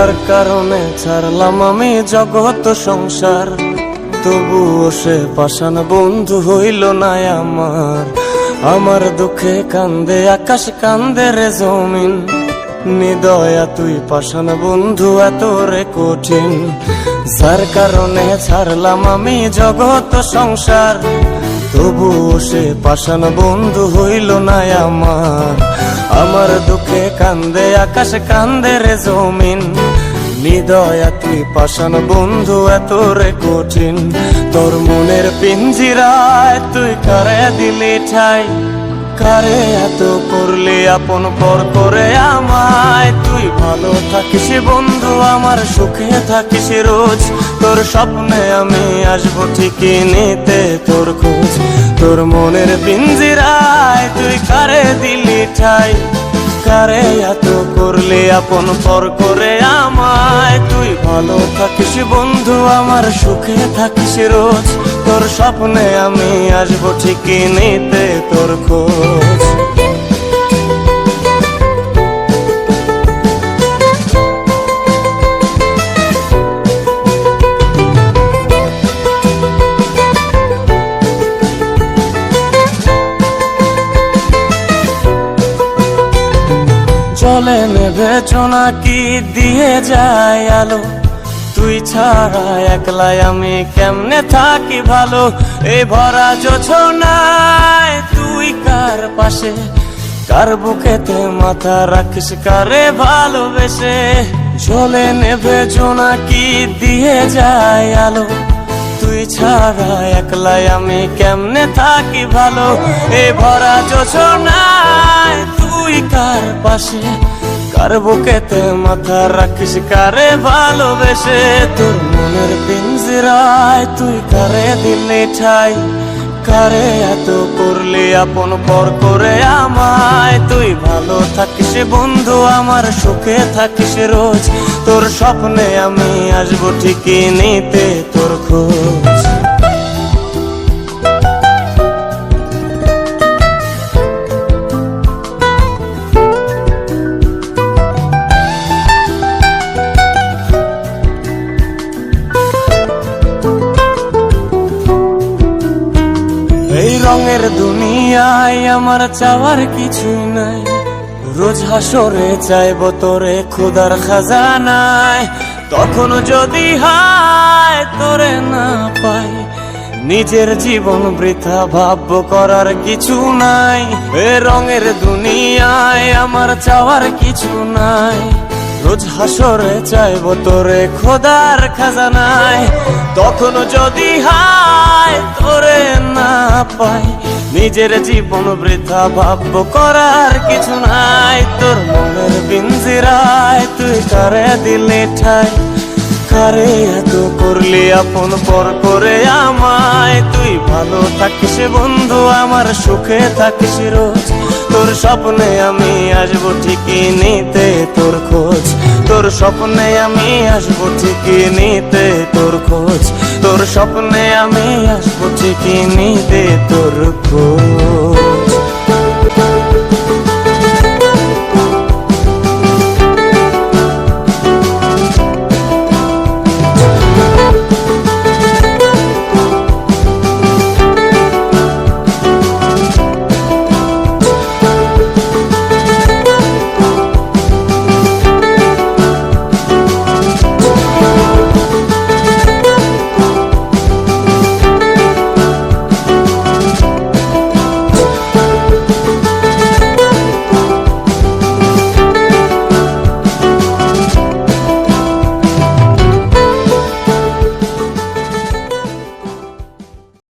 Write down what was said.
যার কারণে ছাড়লাম আমি জগৎ সংসার, তবুও সে পাষাণ বন্ধু হইল না আমার। আমার দুঃখে কান্দে আকাশ, কান্দে রে জমিন, নিদয়া তুই পাষাণ বন্ধু এত রে কঠিন। যার কারণে ছাড়লাম আমি জগৎ সংসার, তবুও সে পাষাণ বন্ধু হইল না আমার। আমার দুঃখে কান্দে আকাশ, কান্দে রে জমিন, নিদয়া তুই পাষাণ বন্ধু এত রে কঠিন। তোর মনের পিঞ্জিরায় তুই কারে দিলি ঠাই, কারে এত করলি আপন পর করে আমায়। তুই ভালো থাকিস বন্ধু আমার, সুখে থাকিস রোজ, তোর স্বপ্নে আমি আসবো ঠিকই নিতে তোর খোঁজ। তোর মনের পিঞ্জিরায় তুই কারে দিলি ঠাই, কারে এত করলি আপন পর করে আমায়। তুই ভালো থাকিস বন্ধু আমার, সুখে থাকিস রোজ, তোর স্বপ্নে আমি আসবো ঠিকই নিতে তোর খোঁজ। চলে নেবে জোনাকি দিয়ে যায় আলো, তুই ছাড়া একলাই আমি কেমনে থাকি ভালো। এই ভরা জোছনায় তুই কার পাশে, কার বুকেতে মাথা রাখিস কারে ভালোবেসে। চলে নেবে জোনাকি দিয়ে যায় আলো, তুই ছাড়া একলাই আমি কেমনে থাকি ভালো। এই ভরা জোছনায় তুই কার পাশে, কার বুকেতে মাথা রাখিস কারে ভালোবেসে। তোর মনের পিঞ্জিরায় তুই কারে দিলি ঠাই, কারে এত করলি আপন পর করে আমায়। তুই ভালো থাকিস বন্ধু আমার, সুখে থাকিস রোজ, তোর স্বপ্নে আমি আসবো ঠিকই নিতে তোর খোঁজ। এই রঙের দুনিয়ায় আমার চাওয়ার কিছুই নাই, রোজ হাসরে চাইব তোরে খোদার খাজানায়। তখন যদি হায় তোরে না পাই, নিজের জীবন বৃথা ভাবব করার কিছু নাই। এ রঙের দুনিয়ায় আমার চাওয়ার কিছু নাই, রোজ হাসরে চাইব তোরে খোদার খাজানায়। তখন যদি হায় তোরে না পাই, নিজের জীবন বৃথা ভাবব করার কিছু নাই। তোর মনের পিঞ্জিরায় তুই কারে দিলি ঠাই, কারে এত করলি আপন পর করে আমায়। তুই ভালো থাকিস বন্ধু আমার, সুখে থাকিস রোজ, তোর স্বপ্নে আমি আসবো ঠিকই নিতে তোর খোঁজ। তোর স্বপ্নে আমি আসবো ঠিকই নিতে তোর খোঁজ, তোর স্বপ্নে আমি আসবো ঠিকই নিতে তোর খোঁজ।